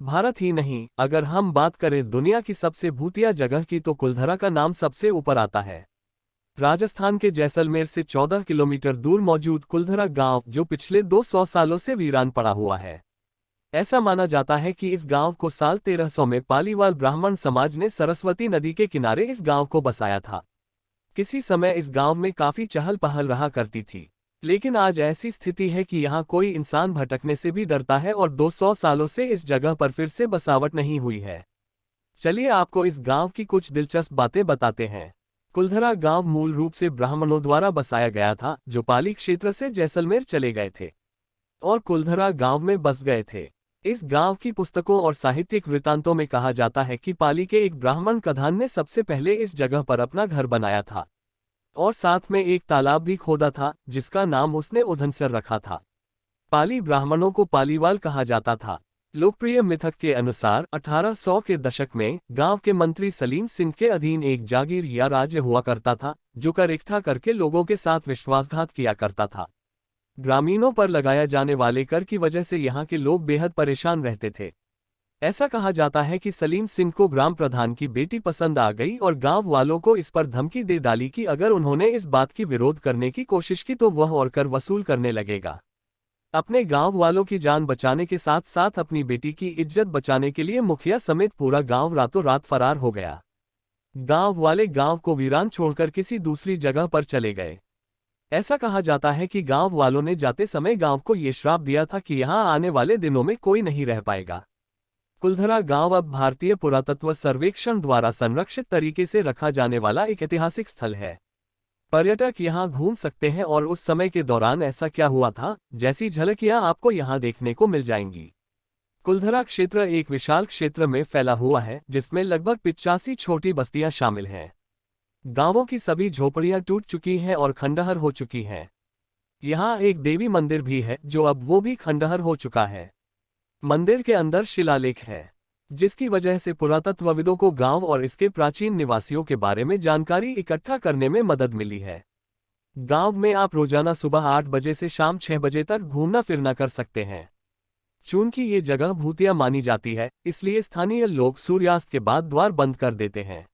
भारत ही नहीं, अगर हम बात करें दुनिया की सबसे भूतिया जगह की तो कुलधरा का नाम सबसे ऊपर आता है। राजस्थान के जैसलमेर से 14 किलोमीटर दूर मौजूद कुलधरा गांव, जो पिछले 200 सालों से वीरान पड़ा हुआ है। ऐसा माना जाता है कि इस गांव को साल 1300 में पालीवाल ब्राह्मण समाज ने सरस्वती नदी के किनारे इस गांव को बसाया था। किसी समय इस गांव में काफी चहल पहल रहा करती थी, लेकिन आज ऐसी स्थिति है कि यहाँ कोई इंसान भटकने से भी डरता है और 200 सालों से इस जगह पर फिर से बसावट नहीं हुई है। चलिए आपको इस गांव की कुछ दिलचस्प बातें बताते हैं। कुलधरा गांव मूल रूप से ब्राह्मणों द्वारा बसाया गया था, जो पाली क्षेत्र से जैसलमेर चले गए थे और कुलधरा गांव में बस गए थे। इस गांव की पुस्तकों और साहित्यिक वृत्तांतों में कहा जाता है कि पाली के एक ब्राह्मण कधान ने सबसे पहले इस जगह पर अपना घर बनाया था और साथ में एक तालाब भी खोदा था, जिसका नाम उसने उधनसर रखा था। पाली ब्राह्मणों को पालीवाल कहा जाता था। लोकप्रिय मिथक के अनुसार 1800 के दशक में गांव के मंत्री सलीम सिंह के अधीन एक जागीर या राज्य हुआ करता था, जो कर इकट्ठा करके लोगों के साथ विश्वासघात किया करता था। ग्रामीणों पर लगाया जाने वाले कर की वजह से यहाँ के लोग बेहद परेशान रहते थे। ऐसा कहा जाता है कि सलीम सिंह को ग्राम प्रधान की बेटी पसंद आ गई और गांव वालों को इस पर धमकी दे डाली कि अगर उन्होंने इस बात की विरोध करने की कोशिश की तो वह और कर वसूल करने लगेगा। अपने गांव वालों की जान बचाने के साथ साथ अपनी बेटी की इज्जत बचाने के लिए मुखिया समेत पूरा गांव रातों रात फरार हो गया। गांव वाले गांव को वीरान छोड़कर किसी दूसरी जगह पर चले गए। ऐसा कहा जाता है कि गांव वालों ने जाते समय गांव को ये श्राप दिया था कि यहां आने वाले दिनों में कोई नहीं रह पाएगा। कुलधरा गांव अब भारतीय पुरातत्व सर्वेक्षण द्वारा संरक्षित तरीके से रखा जाने वाला एक ऐतिहासिक स्थल है। पर्यटक यहां घूम सकते हैं और उस समय के दौरान ऐसा क्या हुआ था, जैसी झलकियां आपको यहां देखने को मिल जाएंगी। कुलधरा क्षेत्र एक विशाल क्षेत्र में फैला हुआ है, जिसमें लगभग 85 छोटी बस्तियां शामिल हैं। गांवों की सभी झोपड़ियां टूट चुकी हैं और खंडहर हो चुकी हैं। यहाँ एक देवी मंदिर भी है, जो अब वो भी खंडहर हो चुका है। मंदिर के अंदर शिलालेख है, जिसकी वजह से पुरातत्वविदों को गांव और इसके प्राचीन निवासियों के बारे में जानकारी इकट्ठा करने में मदद मिली है। गांव में आप रोजाना सुबह 8 बजे से शाम 6 बजे तक घूमना फिरना कर सकते हैं। चूंकि ये जगह भूतिया मानी जाती है, इसलिए स्थानीय लोग सूर्यास्त के बाद द्वार बंद कर देते हैं।